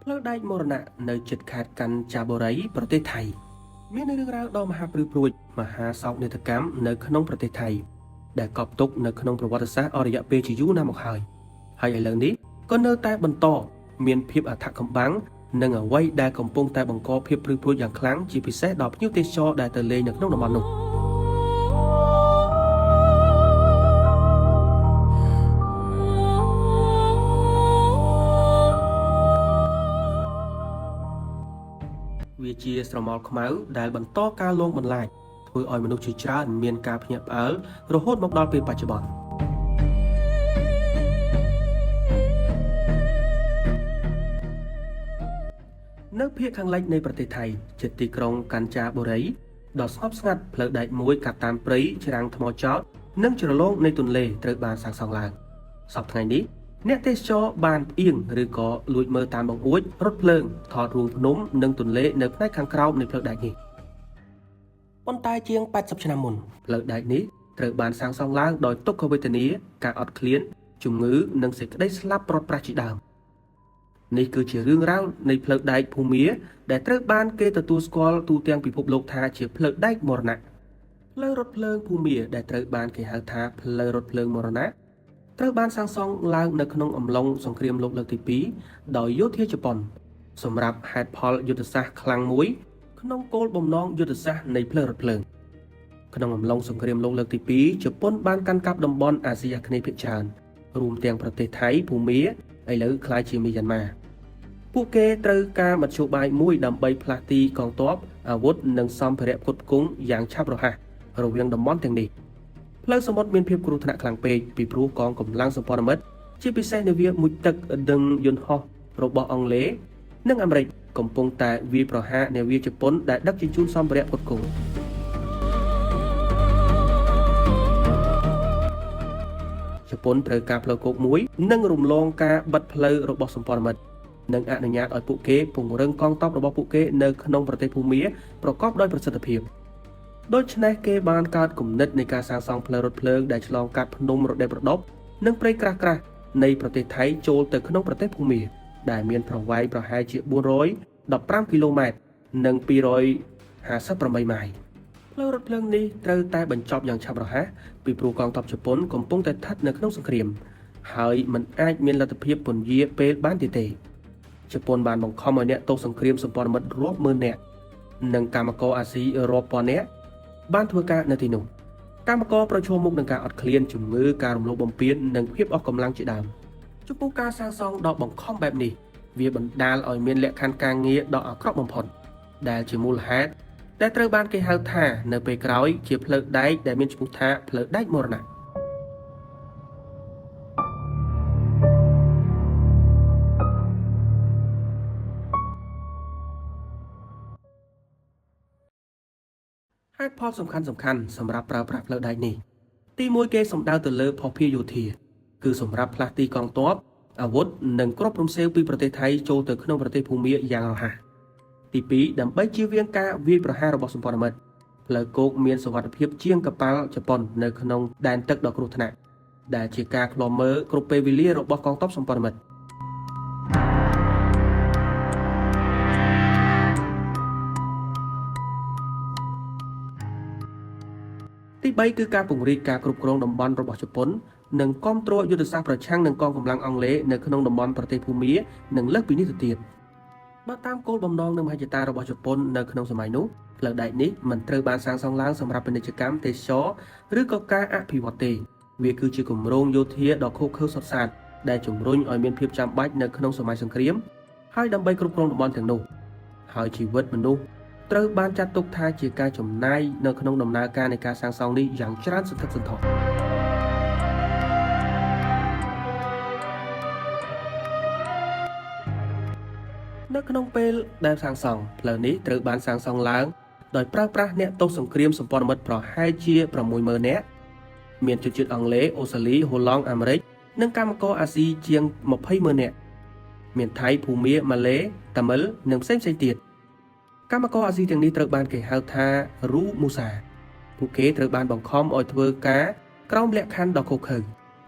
ផ្លូវដែកមរណៈនៅជិតខេត្តកញ្ចបុរីប្រទេសថៃមានរឿងរ៉ាវដ៏មហាព្រឺព្រួចមហាសោកនាដកម្មនៅក្នុងប្រទេសថៃដែលកប់ទុកនៅក្នុងប្រវត្តិសាស្ត្រអស់រយៈពេលជាយូរណាស់មកហើយឥឡូវនេះក៏នៅតែបន្តមានភាពអធិកកំបាំងនិងអ្វីដែលកំពុងតែបង្កភាពព្រឺព្រួចយ៉ាងខ្លាំងជាពិសេសដល់ភ្ញៀវទេសចរដែលទៅលេងនៅក្នុងតំបន់នោះវាជាស្រមោលខ្មៅដែលបន្តការលងបន្លាចធ្វើឲ្យមនុស្សជាច្រើនមានការភ្ញាក់ផ្អើលរហូតមកដល់ពេលបច្ចុប្បន្ននៅភាគខាងលិចនៃប្រទេសថៃជិតទីក្រុងកញ្ចបុរីដ៏ស្ងប់ស្ងាត់ផ្លូវដែកមួយកាត់តាមព្រៃច្រាំងថ្មចោតនិងជ្រលងនៃទន្លេត្រូវបានសាងសង់ឡើងសប្តាហ៍ថ្ងៃនេះអ្នកទេសចរបានផ្អៀងឬក៏លួចមើលតាមបង្អួចរថភ្លើងថតរូងភ្នំនិងទន្លេនៅផ្នែកខាងក្រោមនៃផ្លូវដែកនេះប៉ុន្តែជាង80ឆ្នាំមុនផ្លូវដែកនេះត្រូវបានសាងសង់ឡើងដោយទុក្ខវេទនាការអត់ឃ្លានជំងឺនិងសេចក្តីស្លាប់ព្រាត់ប្រាសជាដើមនេះគឺជារឿងរ៉ាវនៃផ្លូវដែកភូមាដែលត្រូវបានគេទទួលស្គាល់ទូទាំងពិភពលោកថាជាផ្លូវដែកមរណៈផ្លូវរថភ្លើងភូមាដែលត្រូវបានគេហៅថាផ្លូវរថភ្លើងមរណៈត្រូវបានសាងសង់ឡើងនៅក្នុងអំឡុងសង្គ្រាមលោកលើកទី2ដោយយោធាជប៉ុនសម្រាប់ហេតុផលយុទ្ធសាស្ត្រខ្លាំងមួយក្នុងគោលបំណងយុទ្ធសាស្ត្រនៃផ្លូវរថភ្លើងក្នុងអំឡុងសង្គ្រាមលោកលើកទី2ជប៉ុនបានកាន់កាប់តំបន់អាស៊ីអាគ្នេយ៍ភាគច្រើនរួមទាំងប្រទេសថៃភូមាឥឡូវក្លាយជាមីយ៉ាន់ម៉ាពួកគេត្រូវការមធ្យោបាយមួយដើម្បីផ្លាស់ទីកងទ័ពអាវុធនិងសម្ភារៈផ្គត់ផ្គង់យ៉ាងឆាប់រហ័សរវាងតំបន់ទាំងនេះផ្លូវសមុទ្រមានភាពគ្រោះថ្នាក់ខ្លាំងពេកពីព្រោះកងកម្លាំងសម្ព័ន្ធមិត្តជាពិសេសនាវាមុជទឹកនិងយន្តហោះរបស់អង់គ្លេសនិងអាមេរិកកំពុងតែវាយប្រហារនាវាជប៉ុនដែលដឹកជញ្ជូនសម្ភារៈផ្គត់ផ្គង់ជប៉ុនត្រូវការផ្លូវគោកមួយនិងរំលងការបិទផ្លូវរបស់សម្ព័ន្ធមិត្តនិងអនុញ្ញាតឲ្យពួកគេពង្រឹងកងទ័ពរបស់ពួកគេនៅក្នុងប្រទេសភូមាប្រកបដោយប្រសិទ្ធភាពដូច្នេះគេបានកើតគំនិតនៃការសាងសង់ផ្លូវរថភ្លើងដែលឆ្លងកាត់ភ្នំរដេបរដប់និងព្រៃក្រាស់ៗនៃប្រទេសថៃចូលទៅក្នុងប្រទេសភូមាដែលមានប្រវែងប្រហែលជា415គីឡូម៉ែត្រនិង258ម៉ាយផ្លូវរថភ្លើងនេះត្រូវតែបញ្ចប់យ៉ាងឆាប់រហ័សពីព្រោះកងទ័ពជប៉ុនកំពុងតែស្ថិតនៅក្នុងសង្គ្រាមហើយមិនអាចមានលទ្ធភាពពន្យាពេលបានទៀតទេជប៉ុនបានបង្ខំឲ្យអ្នកទោសសង្គ្រាមសម្ព័ន្ធមិត្តរាប់ម៉ឺននាក់និងកម្មករអាស៊ីរាប់ពាន់នាក់បានធ្វើការនៅទីនោះកម្មករប្រឈមមុខនឹងការអត់ឃ្លានជំងឺការរំលោភបំពាននិងភាពអស់កម្លាំងជាដើមចំពោះការសាងសង់ដ៏បង្ខំបែបនេះវាបណ្ដាលឲ្យមានលក្ខខណ្ឌការងារដ៏អាក្រក់បំផុតដែលជាមូលហេតុដែលត្រូវបានគេហៅថានៅពេលក្រោយជាផ្លូវដែកដែលមានឈ្មោះថាផ្លូវដែកមរណៈហេតុផលសំខាន់សម្រាប់ប្រើប្រាស់ផ្លូវដែកនេះទី1គេសំដៅទៅលើភស្តុភារយោធាគឺសម្រាប់ផ្លាស់ទីកងទ័ពអាវុធនិងគ្រាប់រំសេវពីប្រទេសថៃចូលទៅក្នុងប្រទេសភូមាយ៉ាងរហ័សទី2ដើម្បីជៀសវាងការវាយប្រហាររបស់សម្ព័ន្ធមិត្តផ្លូវគោកមានសុវត្ថិភាពជាងកប៉ាល់ជប៉ុននៅក្នុងដែនទឹកដ៏គ្រោះថ្នាក់ដែលជាការឃ្លាំមើលគ្រប់ពេលវេលារបស់កងទ័ពសម្ព័ន្ធមិត្តទី3គឺការពង្រីកការគ្រប់គ្រងតំបន់របស់ជប៉ុននិងគាំទ្រយុទ្ធសាស្ត្រប្រឆាំងនឹងកងកម្លាំងអង់គ្លេសនៅក្នុងតំបន់ប្រទេសភូមានិងលើសពីនេះទៅទៀតបើតាមគោលបំណងនិងមហិច្ឆតារបស់ជប៉ុននៅក្នុងសម័យនោះផ្លូវដែកនេះមិនត្រូវបានសាងសង់ឡើងសម្រាប់ពាណិជ្ជកម្មទេសចរឬក៏ការអភិវឌ្ឍទេវាគឺជាគម្រោងយោធាដ៏ឃោរឃៅសុទ្ធសាធដែលជំរុញឲ្យមានភាពចាំបាច់នៅក្នុងសម័យសង្គ្រាមហើយដើម្បីគ្រប់គ្រងតំបន់ទាំងនោះហើយជីវិតមនុស្សត្រូវបានចាត់ទុកថាជាការចំណាយនៅក្នុងដំណើរការនៃការសាងសង់នេះយ៉ាងច្រើនសន្ធឹកសន្ធាប់នៅក្នុងពេលដែលសាងសង់ផ្លូវនេះត្រូវបានសាងសង់ឡើងដោយប្រើប្រាស់អ្នកទោសសង្គ្រាមសម្ព័ន្ធមិត្តប្រហែលជា60000នាក់មានជនជាតិអង់គ្លេសអូស្ត្រាលីហូឡង់អាមេរិកនិងកម្មករអាស៊ីជាង200,000នាក់មានថៃភូមាម៉ាឡេតាមិលនិងផ្សេងៗទៀតកម្មករអាស៊ីទាំងនេះត្រូវបានគេហៅថារូមូសាពួកគេត្រូវបានបង្ខំឲ្យធ្វើការក្រោមលក្ខខណ្ឌដ៏ឃោរឃៅ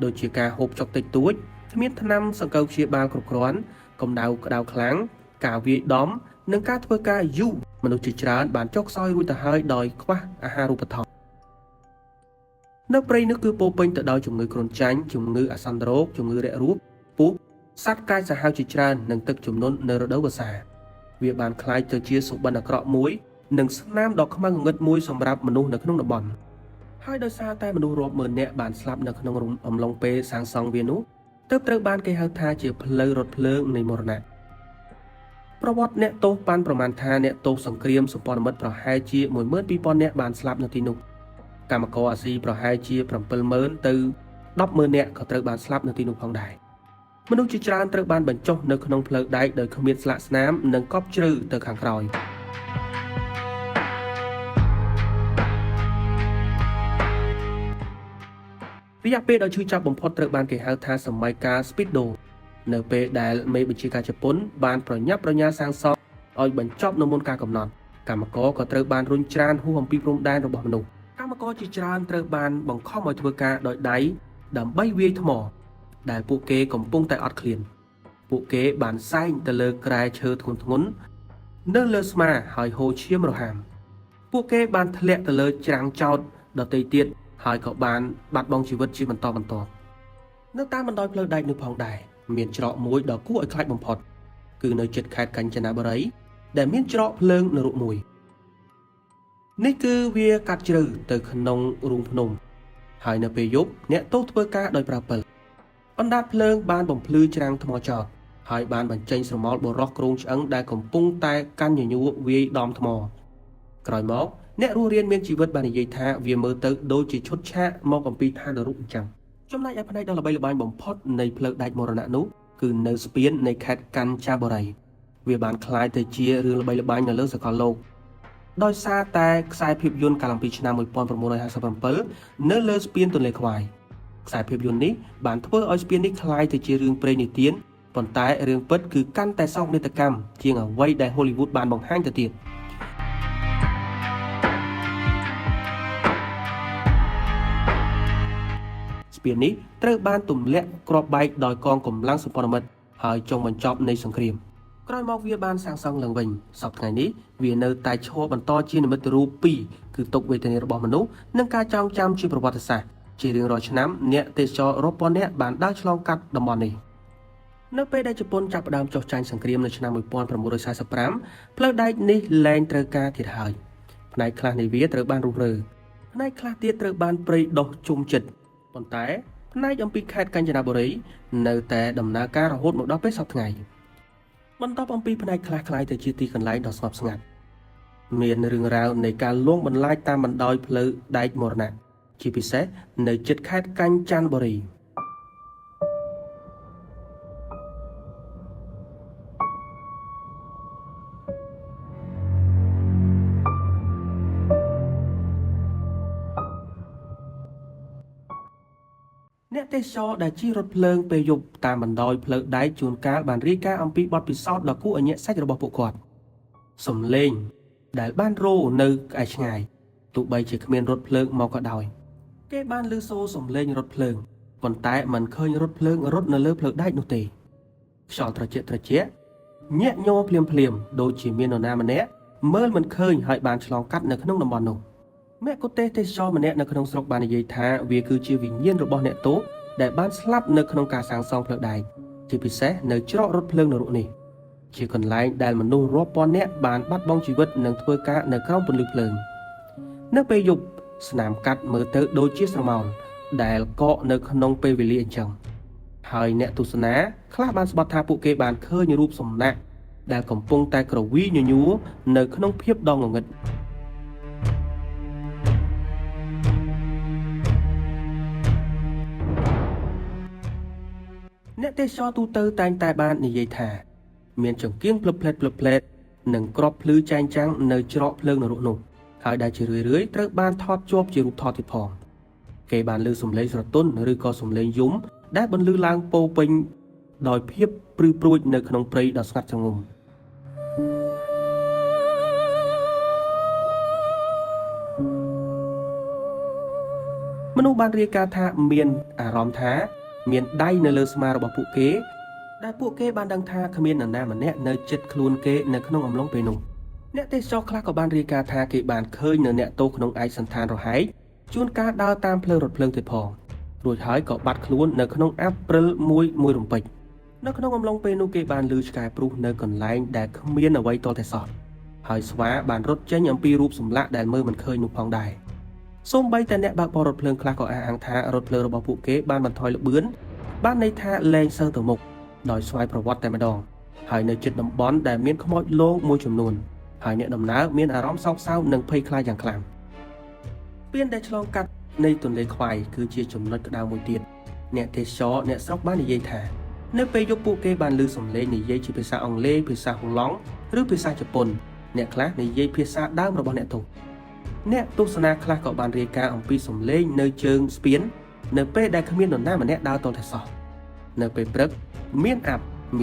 ដូចជាការហូបចុកតិចតួចគ្មានថ្នាំសង្កូវព្យាបាលគ្រប់គ្រាន់កម្ដៅក្តៅខ្លាំង ការវាយដំនិងការធ្វើការយូរមនុស្សជាច្រើនបានចុកខ្សោយរួចទៅហើយដោយខ្វះអាហារូបត្ថម្ភនៅព្រៃនោះគឺពោពេញទៅដោយជំងឺគ្រុនចាញ់ជំងឺអាសន្នរោគជំងឺរាគរូសពូកសត្វកាយសាហាវជាច្រើននិងទឹកជំនន់នៅរដូវវស្សាវាបានคล้ายទៅជាសុបិនអាក្រក់មួយនិងស្នាមដ៏ខ្មៅងងឹតមួយសម្រាប់មនុស្សនៅក្នុងតំបន់ហើយដោយសារតែមនុស្សរាប់ម៉ឺននាក់បានស្លាប់នៅក្នុងអំឡុងពេលសាងសង់វានោះទើបត្រូវបានគេហៅថាជាផ្លូវរថភ្លើងនៃមរណៈប្រវត្តិអ្នកទោសបានប្រមាណថាអ្នកទោសសង្គ្រាមសម្ព័ន្ធមិត្តប្រហែលជា 12,000 នាក់បានស្លាប់នៅទីនោះកម្មករអាស៊ីប្រហែលជា 7,000 ទៅ 10,000 នាក់ក៏ត្រូវបានស្លាប់នៅទីនោះផងដែរមនុស្សជាច្រើនត្រូវបានបញ្ចុះនៅក្នុងផ្លូវដែកដោយគ្មានស្លាកស្នាមនិងកប់ជ្រៅទៅខាងក្រោយរយៈពេលដ៏ឈឺចាប់បំផុតត្រូវបានគេហៅថាសម័យកាល Speedo នៅពេលដែលមេបញ្ជាការជប៉ុនបានប្រញាប់ប្រញាល់សាងសង់ឲ្យបញ្ចប់នៅមុនការកំណត់កម្មករក៏ត្រូវបានរុញច្រានហួសអំពីព្រំដែនរបស់មនុស្សកម្មករជាច្រើនត្រូវបានបង្ខំឲ្យធ្វើការដោយដៃដើម្បីវាយថ្មដែលពួកគេកំពុងតែអត់ឃ្លានពួកគេបានសែងទៅលើក្រែឈើធ្ងន់ៗនៅលើស្មាហើយហូរឈាមរហាមពួកគេបានធ្លាក់ទៅលើច្រាំងចោតដទៃទៀតហើយក៏បានបាត់បង់ជីវិតជាបន្តបន្ទាប់នៅតាមបណ្ដោយផ្លូវដែកនោះផងដែរមានច្រកមួយដ៏គួរឲ្យខ្លាចបំផុតគឺនៅជិតខេត្តកញ្ចនបុរីដែលមានច្រកភ្លើងនរកមួយនេះគឺវាកាត់ជ្រៅទៅក្នុងរូងភ្នំហើយនៅពេលយប់អ្នកទោសធ្វើការដោយប្រើពិលអណ្ដាតភ្លើងបានបំភ្លឺច្រាំងថ្មចោតហើយបានបញ្ចេញស្រមោលបុរសគ្រោងឆ្អឹងដែលកំពុងតែកាន់ញញួរវាយដំថ្មក្រោយមកអ្នករស់រានមានជីវិតបាននិយាយថាវាមើលទៅដូចជាឈុតឆាកមកអំពីឋាននរកអញ្ចឹងចំណែកឯផ្នែកដ៏ល្បីល្បាញបំផុតនៃផ្លូវដែកមរណៈនោះគឺនៅស្ពាននៃខេត្តកញ្ចបុរីវាបានคล้ายទៅជារឿងល្បីល្បាញនៅលើសកលលោកដោយសារតែខ្សែភាពយន្តកាលពីឆ្នាំ 1957 នៅលើស្ពានទន្លេខ្វាយខ្សែភាពយន្តនេះបានធ្វើឲ្យស្ពាននេះคล้ายទៅជារឿងព្រេងនិទានប៉ុន្តែរឿងពិតគឺកាន់តែសោកនាដកម្មជាងអ្វីដែល Hollywood បានបង្ហាញទៅទៀតស្ពាននេះត្រូវបានទម្លាក់គ្រាប់បែកដោយកងកម្លាំងសម្ព័ន្ធមិត្តហើយចុងបញ្ចប់នៃសង្គ្រាមក្រោយមកវាបានសាងសង់ឡើងវិញសប្តាហ៍ថ្ងៃនេះវានៅតែឈរបន្តជានិមិត្តរូបពីរគឺទុក្ខវេទនារបស់មនុស្សនិងការចងចាំជាប្រវត្តិសាស្ត្រជារៀងរាល់ឆ្នាំអ្នកទេសចររាប់ពាន់នាក់បានដើរឆ្លងកាត់តំបន់នេះនៅពេលដែលជប៉ុនចាប់ផ្ដើមចុះចាញ់សង្គ្រាមនៅឆ្នាំ 1945 ផ្លូវដែកនេះលែងត្រូវការទៀតហើយផ្នែកខ្លះនៃវាត្រូវបានរុះរើផ្នែកខ្លះទៀតត្រូវបានព្រៃដុះជុំចិត្តប៉ុន្តែផ្នែកអំពីខេត្តកញ្ចនបុរីនៅតែដំណើរការរហូតមកដល់ពេលសប្តាហ៍ថ្ងៃបន្ទាប់អំពីផ្នែកខ្លះคล้ายទៅជាទីកន្លែងដ៏ស្ងប់ស្ងាត់មានរឿងរ៉ាវនៃការលងបន្លាចតាមបណ្ដោយផ្លូវដែកមរណៈជាពិសេសនៅជិតខេត្តកញ្ចនបុរីអ្នកទេសចរដែលជិះរថភ្លើងពេលយប់តាមបណ្ដោយផ្លូវដែកជួនកាលបានរាយការណ៍អំពីបទពិសោធន៍ដ៏គួរឲ្យញាក់សាច់របស់ពួកគាត់សំឡេងដែលបានរោនៅក្អែកឆ្ងាយទោះបីជាគ្មានរថភ្លើងមកក៏ដោយគេបានឮសូរសំឡេងរថភ្លើងប៉ុន្តែមិនឃើញរថភ្លើងរត់នៅលើផ្លូវដែកនោះទេខ្យល់ត្រជាក់ញាក់ញ័រភ្លាមដូចជាមាននរណាម្នាក់មើលមិនឃើញហើយបានឆ្លងកាត់នៅក្នុងតំបន់នោះមគ្គុទ្ទេសក៍ទេសចរម្នាក់នៅក្នុងស្រុកបាននិយាយថាវាគឺជាវិញ្ញាណរបស់អ្នកទោសដែលបានស្លាប់នៅក្នុងការសាងសង់ផ្លូវដែកជាពិសេសនៅច្រករថភ្លើងនរកនេះជាកន្លែងដែលមនុស្សរាប់ពាន់នាក់បានបាត់បង់ជីវិតនិងធ្វើការនៅក្រោមពន្លឺភ្លើងនៅពេលយប់ស្នាមកាត់មើលទៅដូចជាស្រមោលដែលកកនៅក្នុងពេលវេលាអញ្ចឹងហើយអ្នកទស្សនាខ្លះបានស្បត់ថាពួកគេបានឃើញរូបសំណាកដែលកំពុងតែក្រវីញញួរនៅក្នុងភាពដ៏ងងឹតអ្នកទេសចរទូទៅតែងតែបាននិយាយថាមានចង្កៀងភ្លឹបភ្លែតនិងក្របភ្លឺចែងចាំងនៅច្រកភ្លើងនរកនោះហើយដែលជារឿយៗត្រូវបានថតជាប់ជារូបថតទៀតផងគេបានឮសំឡេងស្រទន់ឬក៏សំឡេងយំដែលបន្លឺឡើងពោពេញដោយភាពព្រឺព្រួចនៅក្នុងព្រៃដ៏ស្ងាត់ជ្រងំមនុស្សបានរាយការណ៍ថាមានអារម្មណ៍ថាមានដៃនៅលើស្មារបស់ពួកគេ ដែលពួកគេបានដឹងថាគ្មាននរណាម្នាក់នៅជិតខ្លួនគេនៅក្នុងអំឡុងពេលនោះអ្នកទេសចរខ្លះក៏បានរាយការណ៍ថាគេបានឃើញនៅអ្នកទោសក្នុងឯកសណ្ឋានរហែកជួនកាលដើរតាមផ្លូវរថភ្លើងទៀតផងរួចហើយក៏បាត់ខ្លួននៅក្នុងអាប់ព្រិលមួយរំពេចនៅក្នុងអំឡុងពេលនោះគេបានឮឆ្កែព្រុសនៅកន្លែងដែលគ្មានអ្វីទាល់តែសោះហើយស្វាបានរត់ចេញអំពីរូបសម្លាក់ដែលមើលមិនឃើញនោះផងដែរសូម្បីតែអ្នកបើកបររថភ្លើងខ្លះក៏អះអាងថារថភ្លើងរបស់ពួកគេបានបន្ថយល្បឿនបានន័យថាលែងសូវទៅមុខដោយស្វ័យប្រវត្តិតែម្ដងហើយនៅជិតតំបន់ដែលមានខ្មោចលងមួយចំនួនហើយអ្នកដំណើរមានអារម្មណ៍សោកសៅនិងភ័យខ្លាចយ៉ាងខ្លាំងស្ពានដែលឆ្លងកាត់នៃទន្លេខ្វាយគឺជាចំណុចក្តៅមួយទៀតអ្នកទេសចរអ្នកស្រុកបាននិយាយថានៅពេលយប់ពួកគេបានឮសំឡេងនិយាយជាភាសាអង់គ្លេសភាសាហូឡង់ឬភាសាជប៉ុនអ្នកខ្លះនិយាយភាសាដើមរបស់អ្នកទោសអ្នកទស្សនាខ្លះក៏បានរាយការណ៍អំពីសំឡេងនៅជើងស្ពាននៅពេលដែលគ្មាននរណាម្នាក់ដើរទាល់តែសោះនៅពេលព្រឹកមា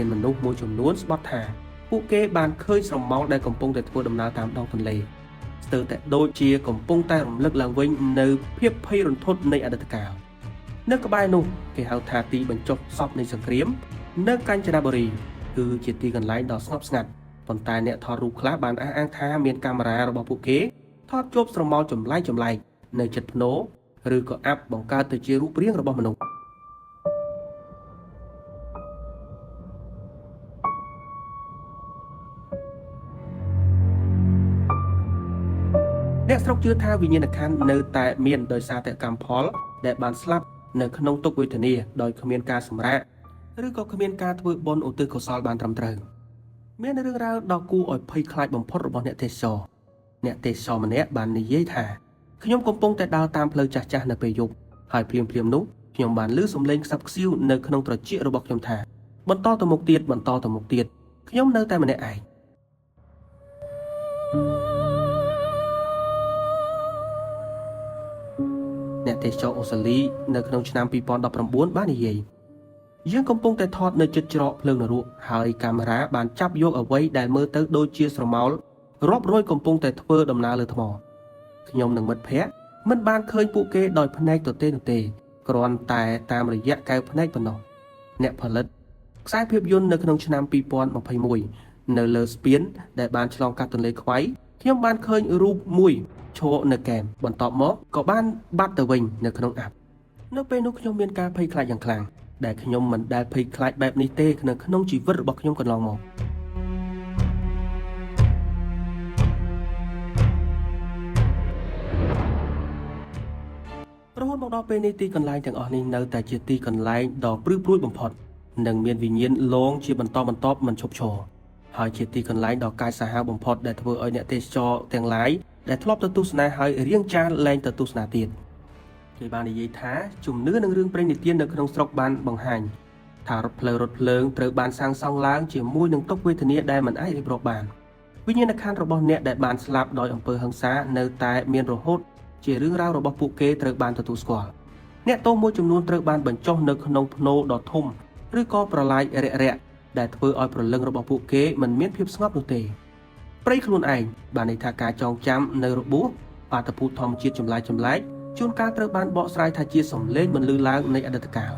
នមនុស្សមួយចំនួនស្បត់ថាពួកគេបានឃើញស្រមោលដែលកំពុងតែធ្វើដំណើរតាមដងទន្លេស្ទើរតែដូចជាកំពុងតែរំលឹកឡើងវិញនៅភាពភ័យរន្ធត់នៃអតីតកាលនៅក្បែរនោះគេហៅថាទីបញ្ចុះសពនៃសង្គ្រាមនៅកញ្ចនបុរីគឺជាទីកន្លែងដ៏ស្ងប់ស្ងាត់ប៉ុន្តែអ្នកថតរូបខ្លះបានអះអាងថាមានកាមេរ៉ារបស់ពួកគេថតជួបស្រមោលចម្លែកនៅជិតភ្នោឬក៏អាប់បង្កើតទៅជារូបរាងរបស់មនុស្សអ្នកស្រុកជឿថាវិញ្ញាណក្ខន្ធនៅតែមានដោយសារតែកម្មផលដែលបានស្លាប់នៅក្នុងទុក្ខវេទនាដោយគ្មានការសម្រាកឬក៏គ្មានការធ្វើបុណ្យឧទ្ទិសកុសលបានត្រឹមត្រូវមានរឿងរ៉ាវដ៏គួរឲ្យភ័យខ្លាចបំផុតរបស់អ្នកទេសចរម្នាក់បាននិយាយថាខ្ញុំកំពុងតែដើរតាមផ្លូវចាស់នៅពេលយប់ហើយភ្លាមនោះខ្ញុំបានឮសំឡេងខ្សឹបខ្សៀវនៅក្នុងត្រចៀករបស់ខ្ញុំថាបន្តទៅមុខទៀតខ្ញុំនៅតែម្នាក់ឯងអ្នកទេសចរអូស្ត្រាលីនៅក្នុងឆ្នាំ2019បាននិយាយយើងកំពុងតែថតនៅជិតច្រកភ្លើងនរកហើយកាមេរ៉ាបានចាប់យកអ្វីដែលមើលទៅដូចជាស្រមោលរាប់រយកំពុងតែធ្វើដំណើរលើថ្មខ្ញុំនិងមិត្តភ័ក្តិមិនបានឃើញពួកគេដោយភ្នែកទទេនោះទេគ្រាន់តែតាមរយៈកែវភ្នែកប៉ុណ្ណោះអ្នកផលិតខ្សែភាពយន្តនៅក្នុងឆ្នាំ2021នៅលើស្ពានដែលបានឆ្លងកាត់ទន្លេខ្វាយខ្ញុំបានឃើញរូបមួយឈរនៅកែមបន្ទាប់មកក៏បានបាត់ទៅវិញនៅក្នុងអាប់នៅពេលនោះខ្ញុំមានការភ័យខ្លាចយ៉ាងខ្លាំងដែលខ្ញុំមិនដែលភ័យខ្លាចបែបនេះទេនៅក្នុងជីវិតរបស់ខ្ញុំកន្លងមករហូតមកដល់ពេលនេះទីកន្លែងទាំងអស់នេះនៅតែជាទីកន្លែងដ៏ព្រឺព្រួយបំផុតនិងមានវិញ្ញាណលងជាបន្តមិនឈប់ឈរហើយជាទីកន្លែងដ៏កាចសាហាវបំផុតដែលធ្វើឲ្យអ្នកទេសចរទាំងឡាយដែលធ្លាប់ទៅទស្សនាហើយរៀងចាលលែងទៅទស្សនាទៀតគេបាននិយាយថាជំនឿនិងរឿងព្រេងនិទាននៅក្នុងស្រុកបានបង្ហាញថារថភ្លើងត្រូវបានសាងសង់ឡើងជាមួយនឹងទុក្ខវេទនាដែលមិនអាចរៀបរាប់បានវិញ្ញាណក្ខន្ធរបស់អ្នកដែលបានស្លាប់ដោយអំពើហិង្សានៅតែមានរហូតជារឿងរ៉ាវរបស់ពួកគេត្រូវបានទទួលស្គាល់អ្នកទោសមួយចំនួនត្រូវបានបញ្ចុះនៅក្នុងភ្នូដ៏ធំឬក៏ប្រឡាយរាក់ដែលធ្វើឲ្យព្រលឹងរបស់ពួកគេមិនមានភាពស្ងប់នោះទេព្រៃខ្លួនឯងបានន័យថាការចងចាំនៅរបួសបាតុភូតធម្មជាតិចម្លែកជួនកាលត្រូវបានបកស្រាយថាជាសំឡេងបន្លឺឡើងនៃអតីតកាល